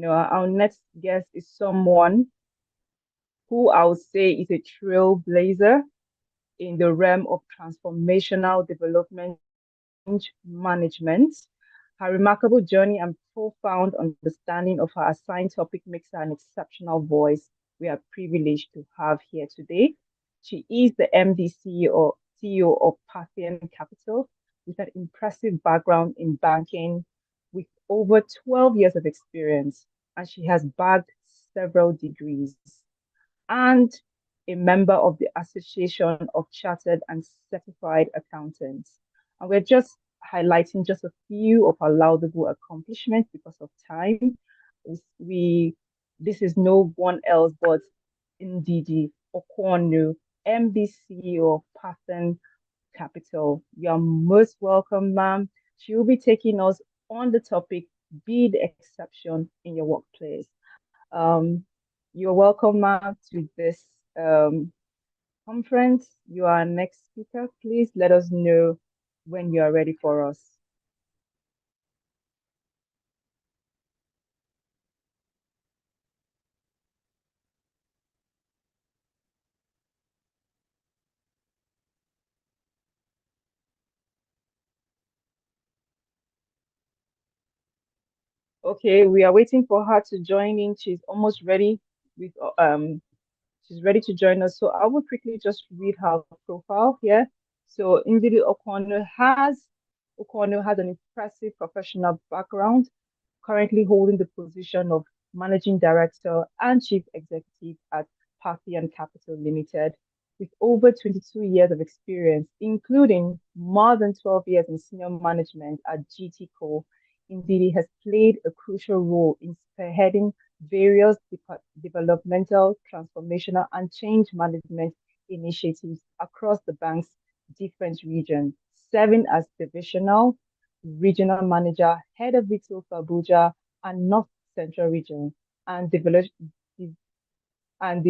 Our next guest is someone who I would say is a trailblazer in the realm of transformational development change management. Her remarkable journey and profound understanding of her assigned topic makes her an exceptional voice we are privileged to have here today. She is the MD CEO of Parthian Capital with an impressive background in banking with over 12 years of experience, and she has bagged several degrees and a member of the Association of Chartered and Certified Accountants. And we're just highlighting just a few of our laudable accomplishments because of time. We This is no one else but Ndidi Ukaonu, MD CEO of Pathan Capital. You're most welcome, ma'am. She will be taking us on the topic, be the exception in your workplace. Um, you're welcome, ma'am, to this um, conference. You are our next speaker. Please let us know when you are ready for us. Okay, we are waiting for her to join in. She's almost ready with she's ready to join us. So I will quickly just read her profile here. So Ndidi Ukaonu has an impressive professional background, currently holding the position of Managing Director and Chief Executive at Parthian Capital Limited, with over 22 years of experience, including more than 12 years in senior management at GT Co. Indeed, he has played a crucial role in spearheading various developmental, transformational, and change management initiatives across the bank's different regions, serving as divisional, regional manager, head of retail for Abuja and North Central region, and develop and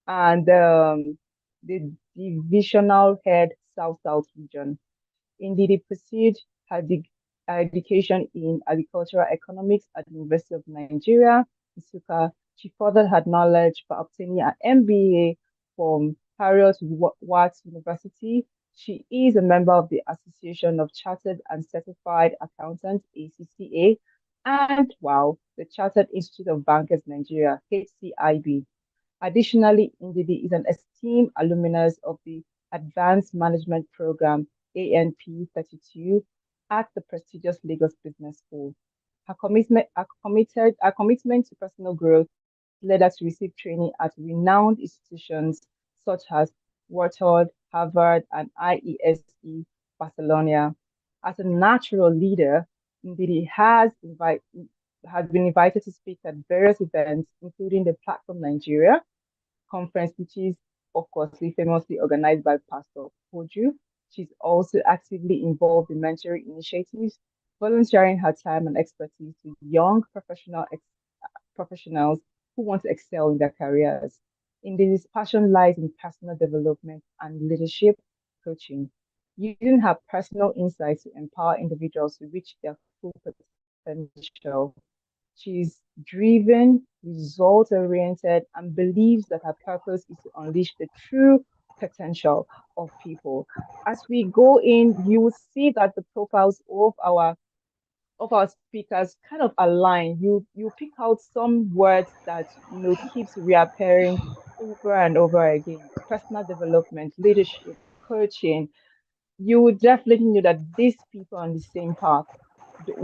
and the divisional head South South region. Indeed, he pursued her, her education in agricultural economics at the University of Nigeria, Nsukka. She furthered her knowledge by obtaining an MBA from Harriet Watts University. She is a member of the Association of Chartered and Certified Accountants, ACCA, and wow, the Chartered Institute of Bankers Nigeria, HCIB. Additionally, Ndidi is an esteemed alumnus of the Advanced Management Program ANP 32 at the prestigious Lagos Business School. Her commitment to personal growth led her to receive training at renowned institutions such as Wharton, Harvard, and IESE Barcelona. As a natural leader, Ndidi has been invited to speak at various events, including the Platform Nigeria conference, which is, of course, famously organized by Pastor Koju. She's also actively involved in mentoring initiatives, volunteering her time and expertise to young professionals who want to excel in their careers. In this, passion lies in personal development and leadership coaching, using her personal insights to empower individuals to reach their full potential. She's driven, result oriented, and believes that her purpose is to unleash the true potential of people. As we go in, you will see that the profiles of our speakers kind of align. You pick out some words that keeps reappearing over and over again. Personal development, leadership, coaching. You would definitely know that these people are on the same path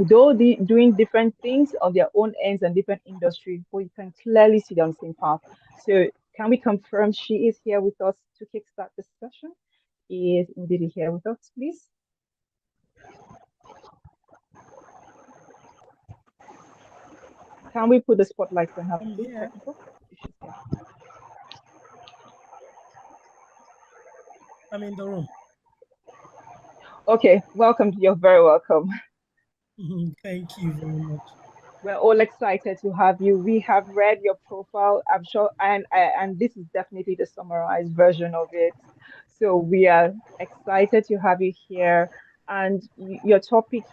though they doing different things on their own ends and different industries, but you can clearly see them on the same path. So can we confirm she is here with us to kickstart the session? Is indeed here with us, please? Can we put the spotlight on her, I'm please, here. technical? If she's here. I'm in the room. Okay, welcome. You're very welcome. Thank you very much. We're all excited to have you. We have read your profile, I'm sure, and this is definitely the summarized version of it. So we are excited to have you here. And your topic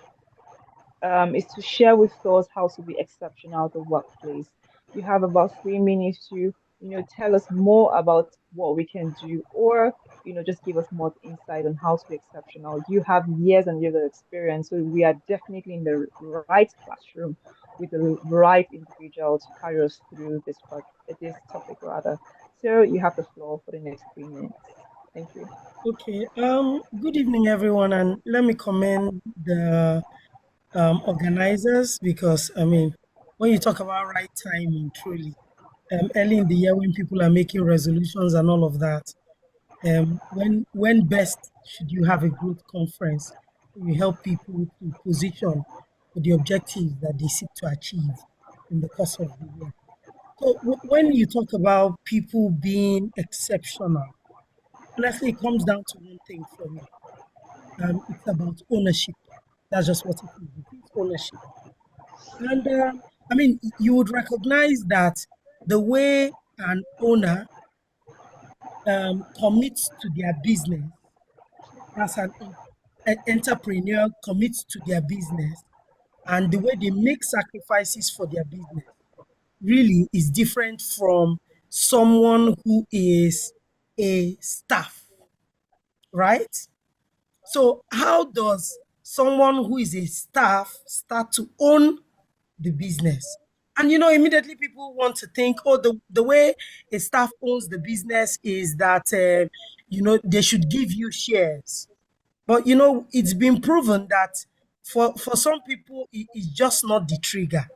is to share with us how to be exceptional at the workplace. You have about 3 minutes to, tell us more about what we can do, or, just give us more insight on how to be exceptional. You have years and years of experience, so we are definitely in the right classroom with the right individual to carry us through this topic rather. So you have the floor for the next 3 minutes. Thank you. Okay. Good evening, everyone, and let me commend the organizers because when you talk about right timing, truly, early in the year when people are making resolutions and all of that, when best should you have a growth conference? You help people to position for the objectives that they seek to achieve in the course of the year. So when you talk about people being exceptional, honestly, it comes down to one thing for me. It's about ownership. That's just what it is. It is ownership. And you would recognize that the way an owner commits to their business, as an entrepreneur commits to their business, and the way they make sacrifices for their business really is different from someone who is a staff, right? So, how does someone who is a staff start to own the business? And immediately people want to think, oh, the way a staff owns the business is that, they should give you shares. But, it's been proven that for some people, it's just not the trigger.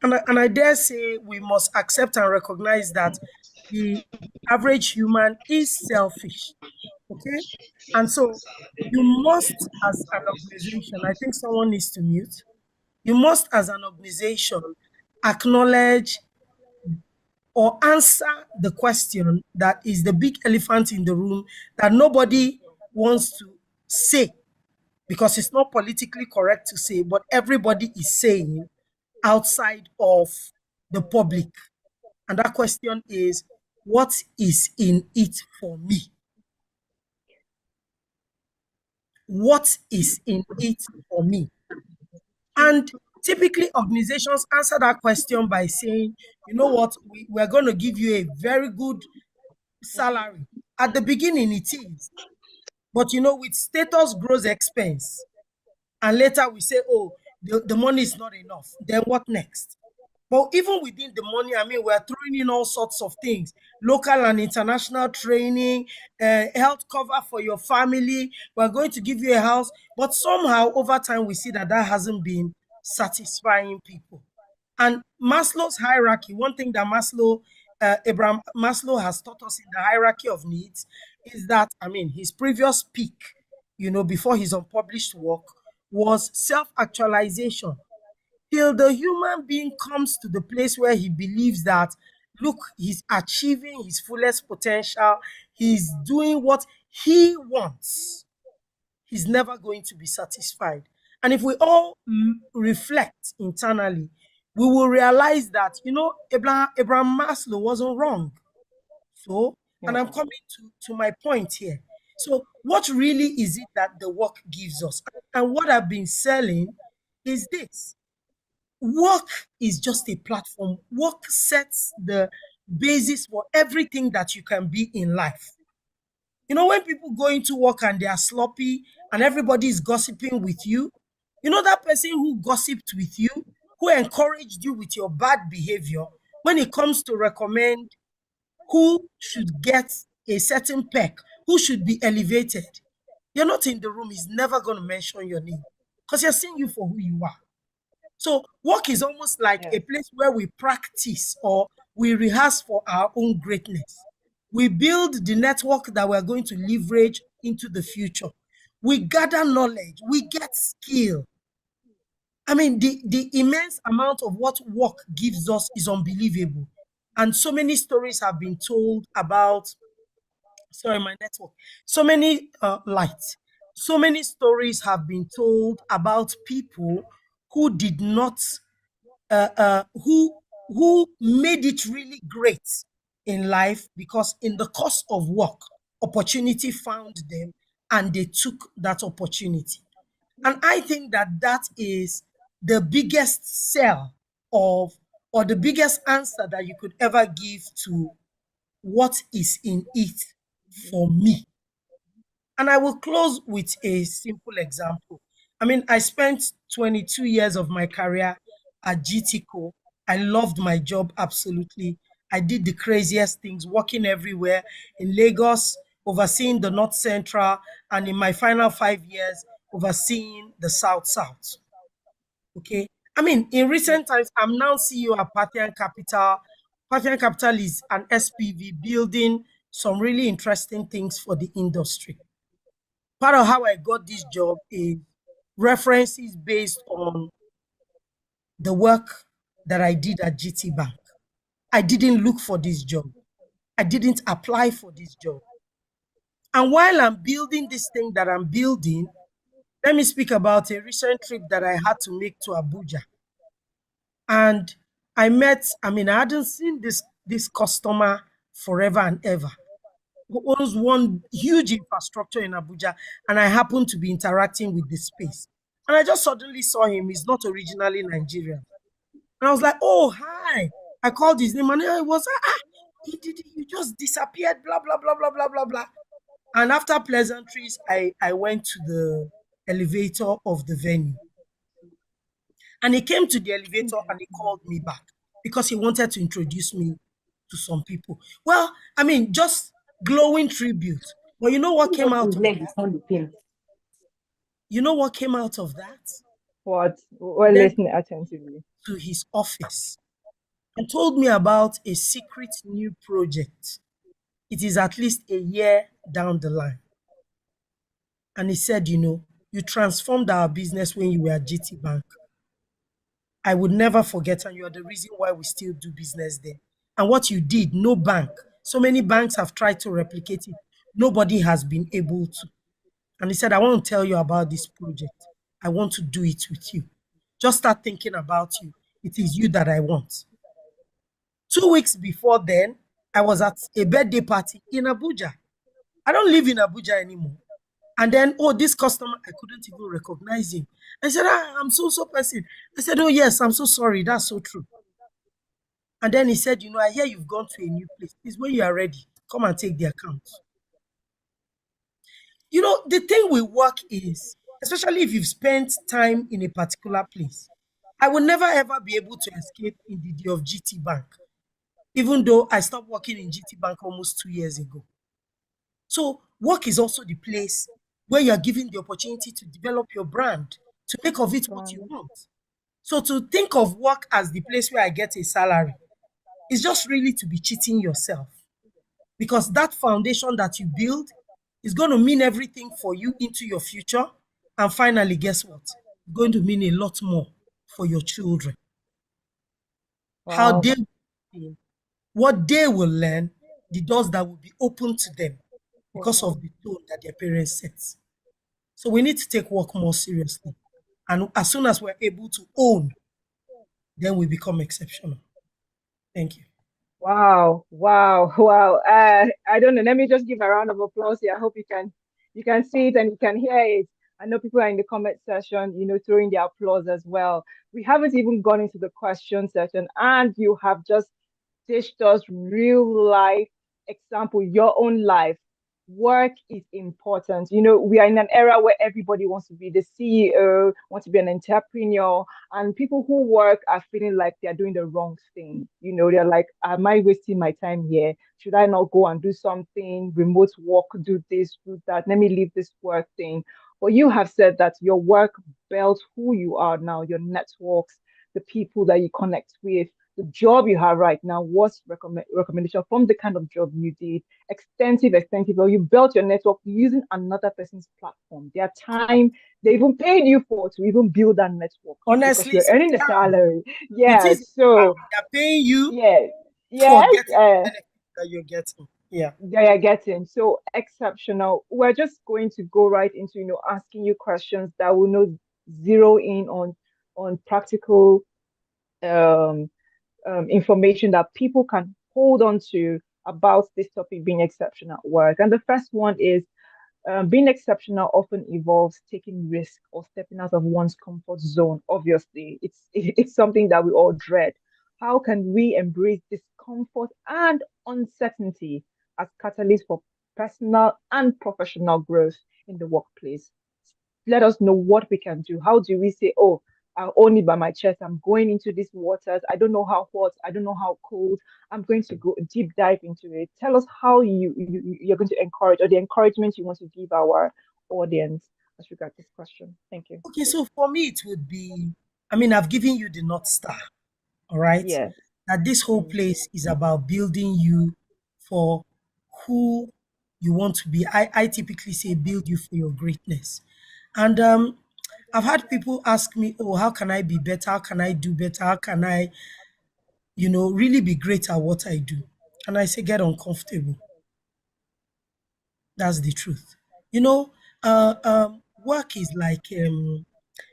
And I dare say we must accept and recognize that the average human is selfish. Okay. And so you must, as an organization, I think someone needs to mute, you must, as an organization, acknowledge or answer the question that is the big elephant in the room that nobody wants to say because it's not politically correct to say, but everybody is saying outside of the public. And that question is, what is in it for me? What is in it for me? And typically, organizations answer that question by saying, you know what, we're going to give you a very good salary. At the beginning, it is. But with status grows expense. And later we say, oh, the money is not enough. Then what next? But even within the money, we're throwing in all sorts of things, local and international training, health cover for your family. We're going to give you a house. But somehow, over time, we see that hasn't been satisfying people. And Maslow's hierarchy, one thing that Abraham Maslow has taught us in the hierarchy of needs is that, his previous peak, before his unpublished work, was self actualization till the human being comes to the place where he believes that, look, he's achieving his fullest potential, he's doing what he wants, he's never going to be satisfied. And if we all reflect internally, we will realize that, Abraham Maslow wasn't wrong. So, and Yeah. I'm coming to my point here. So, what really is it that the work gives us? And what I've been selling is this: work is just a platform. Work sets the basis for everything that you can be in life. When people go into work and they are sloppy and everybody is gossiping with you, that person who gossiped with you, who encouraged you with your bad behavior, when it comes to recommend who should get a certain peck, who should be elevated, you're not in the room, he's never going to mention your name because you're seeing you for who you are. So work is almost like Yeah. a place where we practice or we rehearse for our own greatness. We build the network that we're going to leverage into the future. We gather knowledge, we get skill. The immense amount of what work gives us is unbelievable. And so many stories have been told about, sorry, my network, so many lights. So many stories have been told about people who did not who made it really great in life because in the course of work, opportunity found them and they took that opportunity. And I think that is the biggest sell of, or the biggest answer that you could ever give to what is in it for me. And I will close with a simple example. I mean, I spent 22 years of my career at GTCO. I loved my job absolutely. I did the craziest things, working everywhere in Lagos, overseeing the North Central, and in my final 5 years, overseeing the South South. Okay. I mean, in recent times, I'm now CEO at Parthian Capital. Parthian Capital is an SPV building some really interesting things for the industry. Part of how I got this job is references based on the work that I did at GT Bank. I didn't look for this job. I didn't apply for this job. And while I'm building this thing that I'm building, let me speak about a recent trip that I had to make to Abuja. And I mean, I hadn't seen this customer forever and ever, who owns one huge infrastructure in Abuja, and I happened to be interacting with the space. And I just suddenly saw him. He's not originally Nigerian. And I was like, oh, hi. I called his name and I was, you just disappeared, blah, blah, blah, blah, blah, blah, blah. And after pleasantries, I went to the elevator of the venue. And he came to the elevator and he called me back because he wanted to introduce me to some people. Well, I mean, just glowing tribute. But you know what came out of that? You know what came out of that? What? He We're led listening attentively. to his office and told me about a secret new project. It is at least a year down the line. And he said, you transformed our business when you were at GT Bank. I would never forget, and you are the reason why we still do business there. And what you did, no bank. So many banks have tried to replicate it. Nobody has been able to. And he said, I want to tell you about this project. I want to do it with you. Just start thinking about you. It is you that I want. 2 weeks before then, I was at a birthday party in Abuja. I don't live in Abuja anymore. And then, oh, this customer, I couldn't even recognize him. I said, I'm so person. I said, oh, yes, I'm so sorry. That's so true. And then he said, I hear you've gone to a new place. Please, when you are ready, come and take the account. The thing with work is, especially if you've spent time in a particular place, I will never ever be able to escape in the day of GT Bank, even though I stopped working in GT Bank almost 2 years ago. So work is also the place where you are given the opportunity to develop your brand, to make of it what you Right. want. So to think of work as the place where I get a salary is just really to be cheating yourself, because that foundation that you build is going to mean everything for you into your future. And finally, guess what? It's going to mean a lot more for your children. How Wow. they what they will learn, the doors that will be open to them because Wow. of the tone that their parents set. So we need to take work more seriously. And as soon as we're able to own, then we become exceptional. Thank you. Wow, wow, wow. I don't know. Let me just give a round of applause here. I hope you can see it and you can hear it. I know people are in the comment section, throwing their applause as well. We haven't even gone into the question section, and you have just dished us real life example, your own life. Work is important. We are in an era where everybody wants to be the CEO, wants to be an entrepreneur, and people who work are feeling like they're doing the wrong thing. They're like, am I wasting my time here? Should I not go and do something, remote work, do this, do that? Let me leave this work thing. But you have said that your work built who you are now, your networks, the people that you connect with, the job you have right now was recommendation from the kind of job you did, extensive, or you built your network using another person's platform. Their time, they even paid you for to even build that network because Honestly, you're earning the salary. it Yeah. is So they're paying you yeah, for yes, getting the benefit that you're getting. Yeah. they are getting so exceptional. We're just going to go right into asking you questions that will zero in on practical um information that people can hold on to about this topic being exceptional at work. And the first one is Being exceptional often involves taking risk or stepping out of one's comfort zone. Obviously, it's something that we all dread. How can we embrace discomfort and uncertainty as catalysts for personal and professional growth in the workplace? Let us know what we can do. How do we say, oh, I'll only by my chest, I'm going into these waters. I don't know how hot, I don't know how cold. I'm going to go deep dive into it. Tell us how you're going to encourage or the encouragement you want to give our audience as regards this question. Thank you. Okay, so for me, it would be, I mean, I've given you the North Star, all right? Yes. That this whole Mm, place is about building you for who you want to be. I typically say build you for your greatness. And I've had people ask me, oh, how can I be better? How can I do better? How can I, really be great at what I do? And I say, get uncomfortable. That's the truth. You know, work is like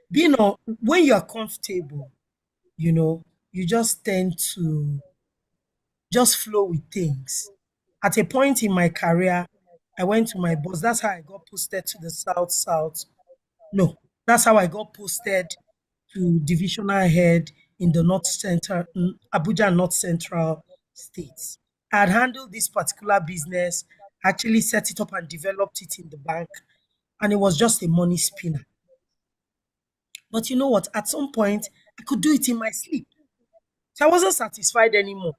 being on, when you're comfortable, you just tend to just flow with things. At a point in my career, I went to my boss. That's how I got posted to the South South. No, that's how I got posted to divisional head in the North Central, Abuja North Central states. I had handled this particular business, actually set it up and developed it in the bank, and it was just a money spinner. But you know what? At some point, I could do it in my sleep. So I wasn't satisfied anymore.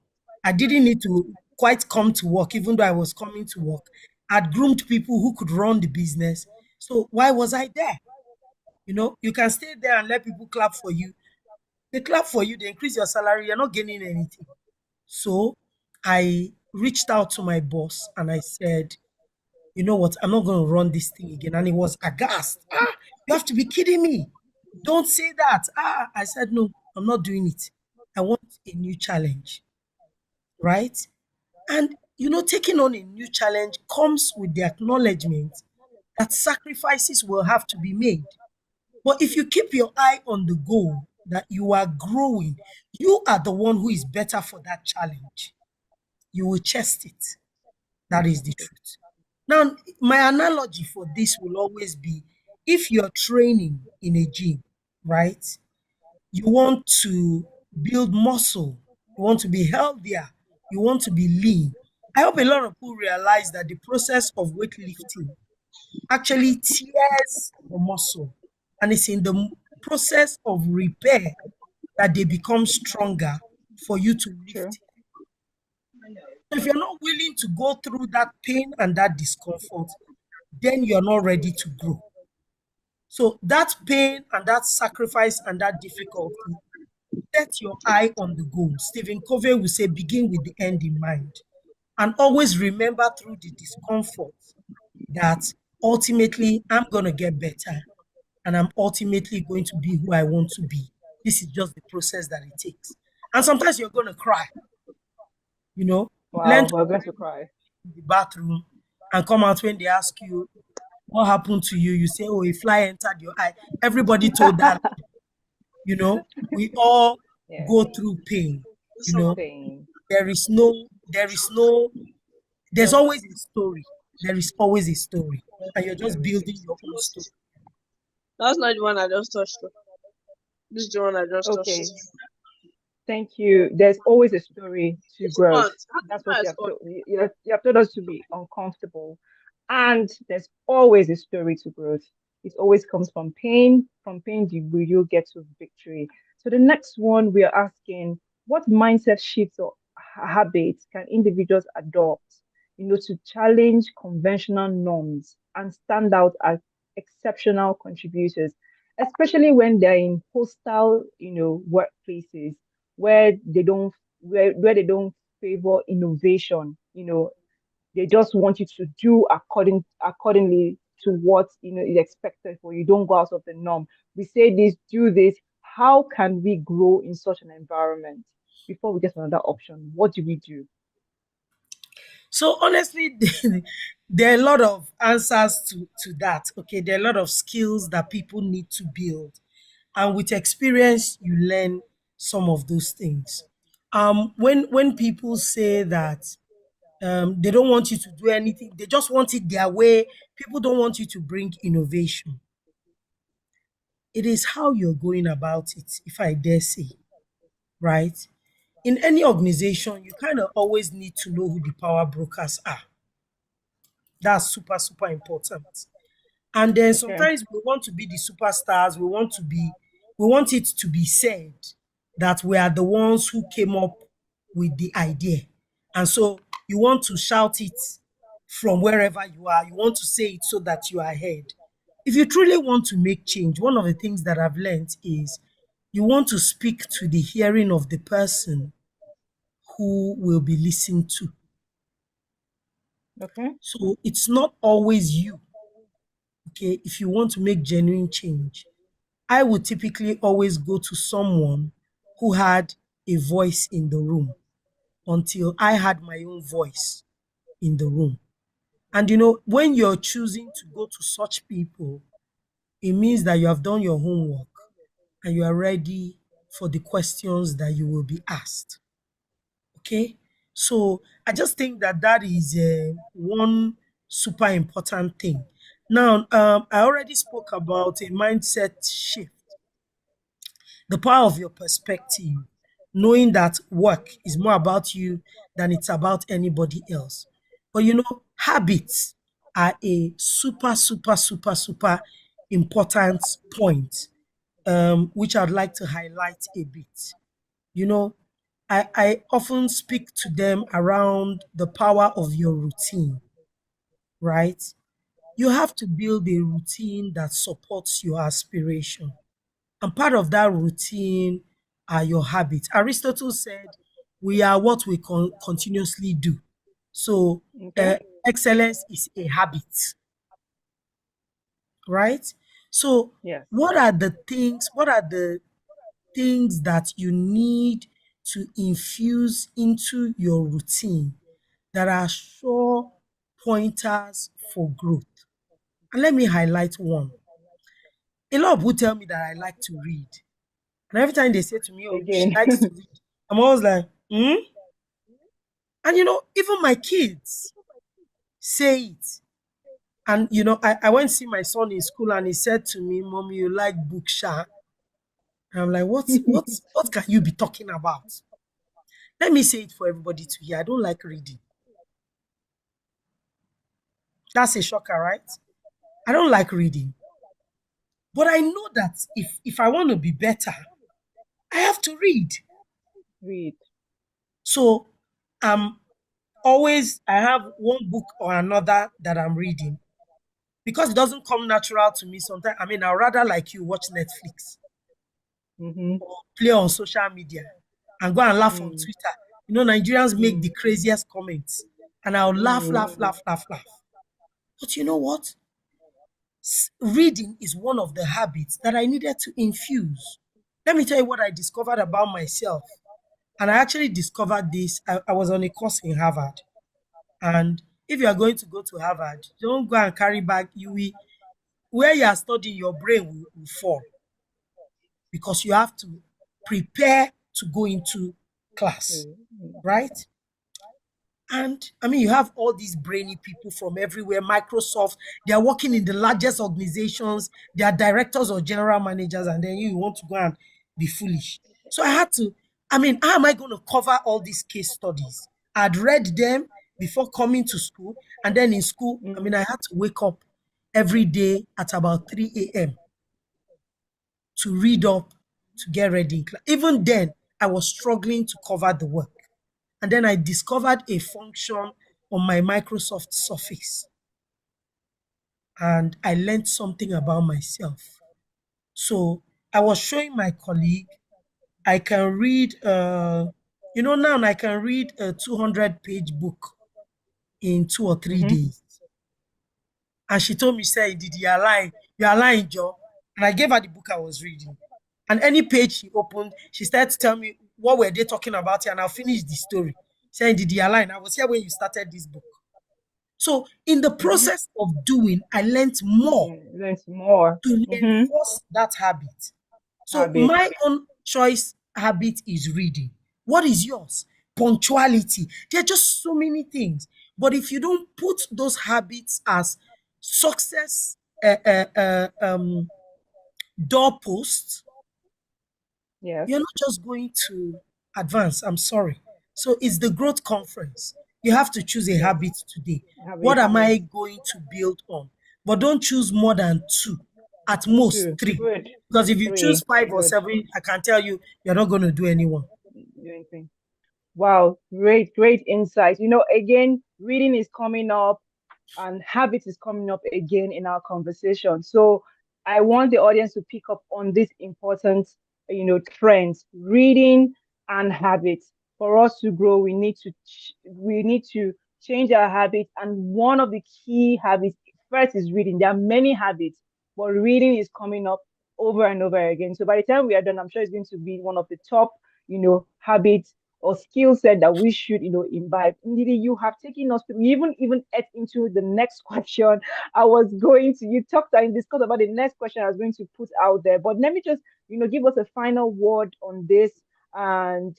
I didn't need to quite come to work, even though I was coming to work. I'd groomed people who could run the business. So why was I there? You can stay there and let people clap for you. They clap for you, they increase your salary, you're not gaining anything. So I reached out to my boss and I said, you know what, I'm not going to run this thing again. And he was aghast. You have to be kidding me. Don't say that. I said, no, I'm not doing it. I want a new challenge, right? And taking on a new challenge comes with the acknowledgement that sacrifices will have to be made. But if you keep your eye on the goal that you are growing, you are the one who is better for that challenge. You will chest it. That is the truth. Now, my analogy for this will always be if you're training in a gym, right? You want to build muscle, you want to be healthier, you want to be lean. I hope a lot of people realize that the process of weightlifting actually tears the muscle, and it's in the process of repair that they become stronger for you to True. lift. So if you're not willing to go through that pain and that discomfort, then you're not ready to grow. So that pain and that sacrifice and that difficulty, set your eye on the goal. Stephen Covey will say, begin with the end in mind. And always remember through the discomfort that ultimately I'm going to get better and I'm ultimately going to be who I want to be. This is just the process that it takes. And sometimes you're going to cry, you know, learn Wow, to we're cry going to cry. in the bathroom and come out when they ask you what happened to you. You say, oh, a fly entered your eye. Everybody told that, we all Yeah. go through pain, you Some know. Pain. There's always a story. There is always a story. And you're just building your own story. that's not the one I just touched. Though. This is the one I just touched. Okay. Thank you. There's always a story to This growth. month, how That's what far you is have on? told you have told us to be uncomfortable. And there's always a story to growth. It always comes from pain. From pain, you get to victory. So the next one we are asking, what mindset shifts or habits can individuals adopt, to challenge conventional norms and stand out as exceptional contributors, especially when they're in hostile, workplaces where they don't favor innovation. They just want you to do accordingly to what is expected for you. Don't go out of the norm. We say this, do this. How can we grow in such an environment? Before we get to another option, what do we do? So honestly, there are a lot of answers to that. Okay, there are a lot of skills that people need to build. And with experience, you learn some of those things. When people say that They don't want you to do anything. They just want it their way. People don't want you to bring innovation. It is how you're going about it, if I dare say, right? In any organization, you kind of always need to know who the power brokers are. That's super, super important. And then Okay. sometimes we want to be the superstars. We want it to be said that we are the ones who came up with the idea. And so you want to shout it from wherever you are. You want to say it so that you are ahead. If you truly want to make change, one of the things that I've learned is you want to speak to the hearing of the person who will be listened to. Okay. So it's not always you, okay, if you want to make genuine change. I would typically always go to someone who had a voice in the room until I had my own voice in the room. And when you're choosing to go to such people, it means that you have done your homework and you are ready for the questions that you will be asked. Okay? So I just think that that is one super important thing. Now, I already spoke about a mindset shift, the power of your perspective, knowing that work is more about you than it's about anybody else. But habits are a super, super, super, super important point, which I'd like to highlight a bit. You know, I often speak to them around the power of your routine, right? You have to build a routine that supports your aspiration. And part of that routine are your habits. Aristotle said, we are what we continuously do. So, Okay. excellence is a habit, right? So, Yes. what are the things that you need to infuse into your routine that are sure pointers for growth? And let me highlight one. A lot of people tell me that I like to read. And every time they say to me, oh, she Again. likes to read, I'm always like, hmm? And even my kids say it. And I went to see my son in school and he said to me, Mommy, you like book sha? And I'm like, what can you be talking about? Let me say it for everybody to hear. I don't like reading. That's a shocker, right? I don't like reading. But I know that if I want to be better, I have to read. Read. So I have one book or another that I'm reading because it doesn't come natural to me sometimes. I mean, I'd rather like you watch Netflix Mm-hmm. or play on social media and go and laugh on Mm. Twitter. Nigerians make the Mm. craziest comments and I'll laugh, Mm. laugh, laugh, laugh, laugh. But you know what? Reading is one of the habits that I needed to infuse. Let me tell you what I discovered about myself. And I actually discovered this. I was on a course in Harvard. And if you are going to go to Harvard, don't go and carry bag. Where you are studying, your brain will fall because you have to prepare to go into class, Mm. right? And I mean, you have all these brainy people from everywhere. Microsoft, they are working in the largest organizations. They are directors or general managers, and then you want to go and be foolish. So I had to, I mean, how am I going to cover all these case studies? I'd read them before coming to school. And then in school, I mean, Mm. I had to wake up every day at about 3 a.m. to read up, to get ready in class. Even then, I was struggling to cover the work. And then I discovered a function on my Microsoft Surface and I learned something about myself. So I was showing my colleague, I can read, now I can read a 200-page book in 2 or 3 Mm-hmm. days. And she told me, say, Did you are lying, Joe. And I gave her the book I was reading. And any page she opened, she started to tell me what were they talking about here, and I'll finish the story. Saying, Did you align? I was here when you started this book. So in the Mm-hmm. process of doing, I learned more Yeah. Learn some more. to Mm-hmm. reinforce that habit. So Habit. my own choice habit is reading. What is yours? punctuality. There are just so many things. But if you don't put those habits as success doorposts, Yes. you're not just going to advance. I'm sorry. So it's the growth conference. You have to choose a Yes. habit today. What Habits. am I Yes. going to build on? But don't choose more than two, at most Two. three. Good. Because if you choose Three. five or Good. seven, I can tell you, you're not going to do anyone. Anything. Wow, great, great insight. Again, reading is coming up and habit is coming up again in our conversation. So I want the audience to pick up on this important, trends, reading and habits. For us to grow, we need to change our habits. And one of the key habits first is reading. There are many habits, but reading is coming up over and over again. So by the time we are done, I'm sure it's going to be one of the top, habits or skill set that we should, imbibe. Ndidi, you have taken us through, even into the next question. You talked and discussed about the next question I was going to put out there. But let me just, give us a final word on this. And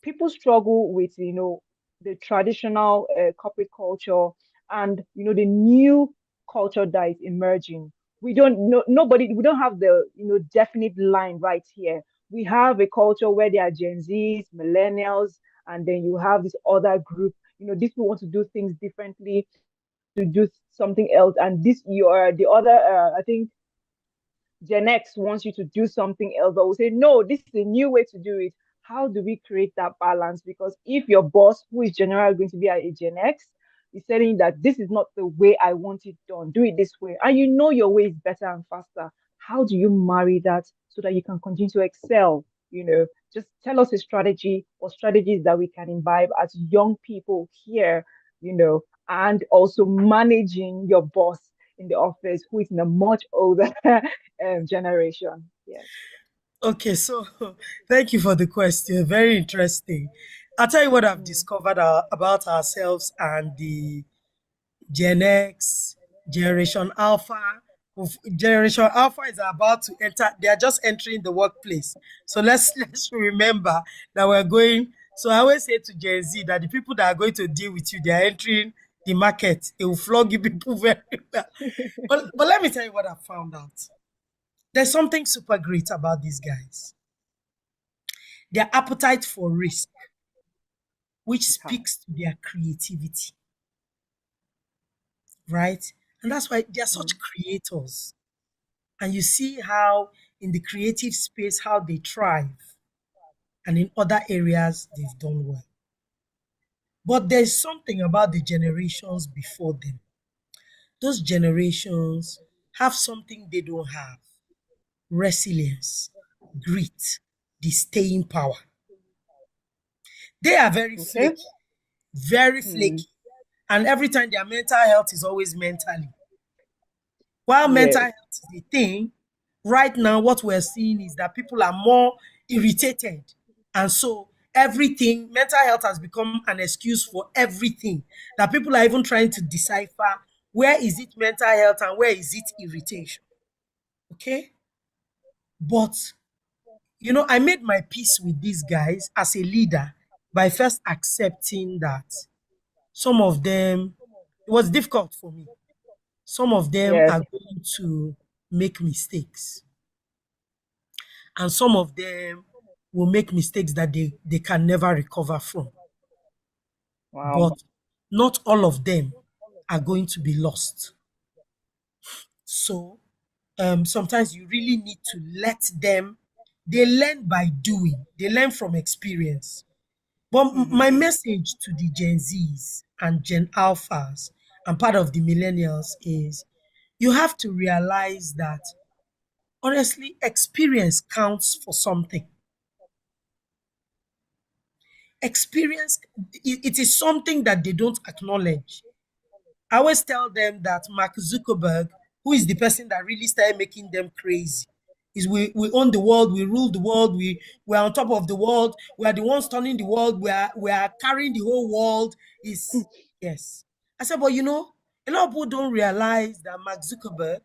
people struggle with the traditional corporate culture and the new culture that is emerging. We don't know nobody we don't have the definite line right here. We have a culture where there are Gen Z's, millennials, and then you have this other group. These people want to do things differently, to do something else, and this you are the other, I think Gen X wants you to do something else, but we say, no, this is a new way to do it. How do we create that balance? Because if your boss, who is generally going to be a Gen X, is telling that this is not the way I want it done, do it this way, and you know your way is better and faster, how do you marry that so that you can continue to excel? Just tell us a strategy or strategies that we can imbibe as young people here, and also managing your boss in the office who is in a much older generation. Yes. Okay, so thank you for the question. Very interesting. I'll tell you what I've Mm. discovered about ourselves and the Gen X, Generation Alpha. Generation Alpha is about to enter, they are just entering the workplace. So let's remember that we're going. So I always say to Gen Z that the people that are going to deal with you, they are entering the market. They will flog you people very well. But let me tell you what I found out. There's something super great about these guys. Their appetite for risk, which It's high. speaks to their creativity, right? And that's why they are such Mm. creators. And you see how in the creative space how they thrive, and in other areas they've done well. But there's something about the generations before them. Those generations have something they don't have: resilience, grit, the staying power. They are Okay. very Mm. flaky. And every time their mental health is always mentally. While mental Yes. health is a thing, right now what we're seeing is that people are more irritated. And so everything, mental health has become an excuse for everything. That people are even trying to decipher where is it mental health and where is it irritation. Okay? But I made my peace with these guys as a leader by first accepting that some of them, it was difficult for me. Some of them Yes. are going to make mistakes, and some of them will make mistakes that they can never recover from. Wow. But not all of them are going to be lost. So sometimes you really need to let them, they learn by doing, they learn from experience. But Mm-hmm. my message to the Gen Zs and Gen Alphas and part of the millennials is you have to realize that honestly, experience counts for something. Experience, it is something that they don't acknowledge. I always tell them that Mark Zuckerberg, who is the person that really started making them crazy, is we own the world, we rule the world, we are on top of the world, we are the ones turning the world, we are carrying the whole world. Is Yes. I said, but a lot of people don't realize that Mark Zuckerberg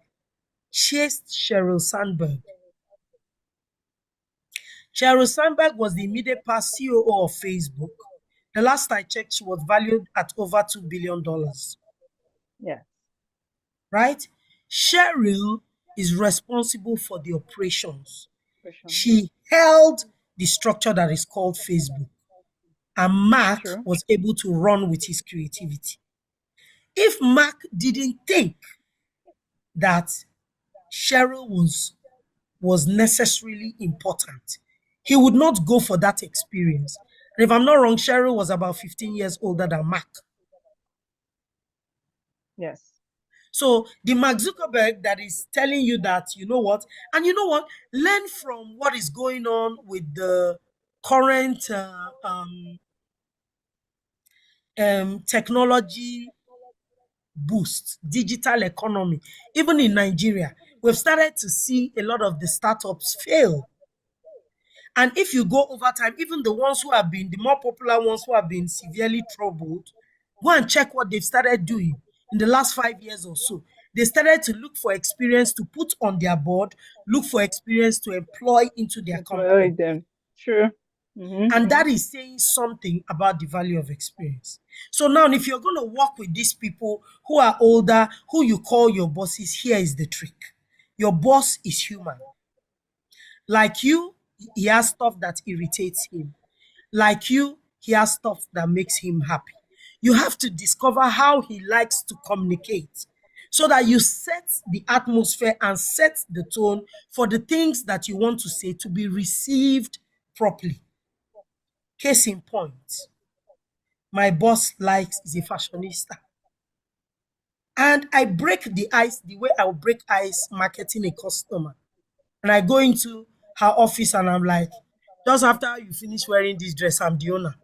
chased Sheryl Sandberg. Sheryl Sandberg was the immediate past COO of Facebook. The last I checked, she was valued at over $2 billion. Yes. Right? Cheryl is responsible for the operations. Question. She held the structure that is called Facebook. And Mark True. was able to run with his creativity. If Mark didn't think that Cheryl was necessarily important, he would not go for that experience. And if I'm not wrong, Cheryl was about 15 years older than Mark. Yes. So the Mark Zuckerberg that is telling you that, you know what, and you know what, learn from what is going on with the current technology boost, digital economy. Even in Nigeria, we've started to see a lot of the startups fail. And if you go over time, even the ones who have been, the more popular ones who have been severely troubled, go and check what they've started doing in the last 5 years or so. They started to look for experience to put on their board, look for experience to employ into their company. Employ them. True. And that is saying something about the value of experience. So now, if you're going to work with these people who are older, who you call your bosses, here is the trick. Your boss is human. Like you, he has stuff that irritates him. Like you, he has stuff that makes him happy. You have to discover how he likes to communicate so that you set the atmosphere and set the tone for the things that you want to say to be received properly. Case in point, my boss likes is a fashionista. And I break the ice the way I would break ice marketing a customer. And I go into her office and I'm like, just after you finish wearing this dress, I'm the owner.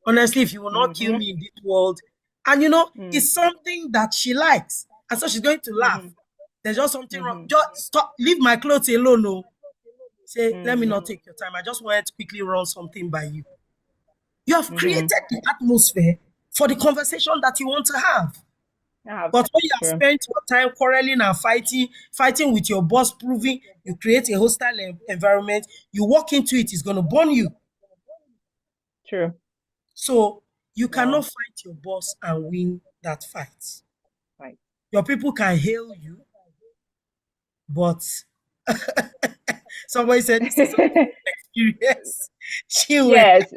Honestly, if you will not kill Mm-hmm. me in this world, and Mm-hmm. it's something that she likes. And so she's going to laugh. Mm-hmm. There's just something wrong. Mm-hmm. Just stop, leave my clothes alone. No. Say, let me Mm-hmm. not take your time. I just wanted to quickly run something by you. You have Mm-hmm. created the atmosphere for the conversation that you want to have. But when you have True. spent your time quarreling and fighting with your boss, proving you create a hostile environment, you walk into it, it's going to burn you. True. So you cannot Wow. fight your boss and win that fight. Right. Your people can hail you, but somebody said this is an experience. She will. Yes.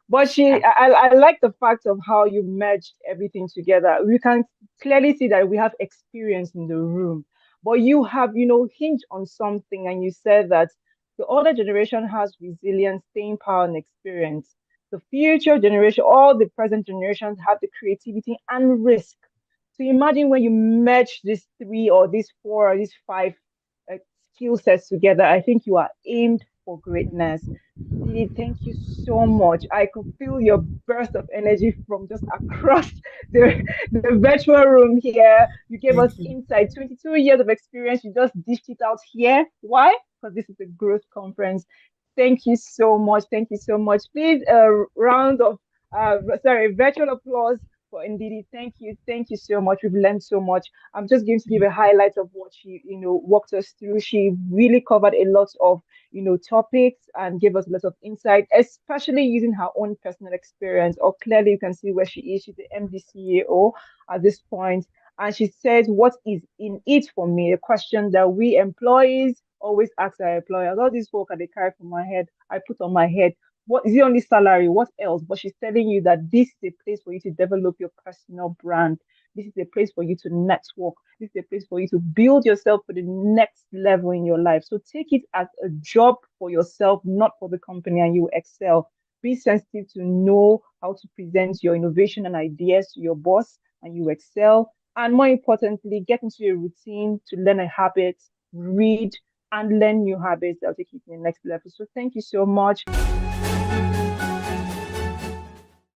But I like the fact of how you merged everything together. We can clearly see that we have experience in the room, but you have, hinged on something, and you said that the older generation has resilience, staying power, and experience. The future generation, all the present generations have the creativity and risk. So imagine when you merge these three or these four or these five uh, skill sets together, I think you are aimed for greatness. Didi, thank you so much. I could feel your burst of energy from just across the virtual room here. You gave us Thank you. insight, 22 years of experience. You just dished it out here. Why? Because this is a growth conference. Thank you so much. Thank you so much. Please, a round of, virtual applause for Ndidi. Thank you. Thank you so much. We've learned so much. I'm just going to give a highlight of what she, walked us through. She really covered a lot of topics and gave us a lot of insight, especially using her own personal experience. Or clearly, you can see where she is. She's the MDCAO at this point. And she says, what is in it for me? A question that we employees always ask our employers. All these folk they carry from my head, I put on my head. What is the only salary? What else? But she's telling you that this is a place for you to develop your personal brand. This is a place for you to network. This is a place for you to build yourself for the next level in your life. So take it as a job for yourself, not for the company, and you excel. Be sensitive to know how to present your innovation and ideas to your boss, and you excel. And more importantly, get into a routine to learn a habit, read, and learn new habits that will take you to the next level. So thank you so much.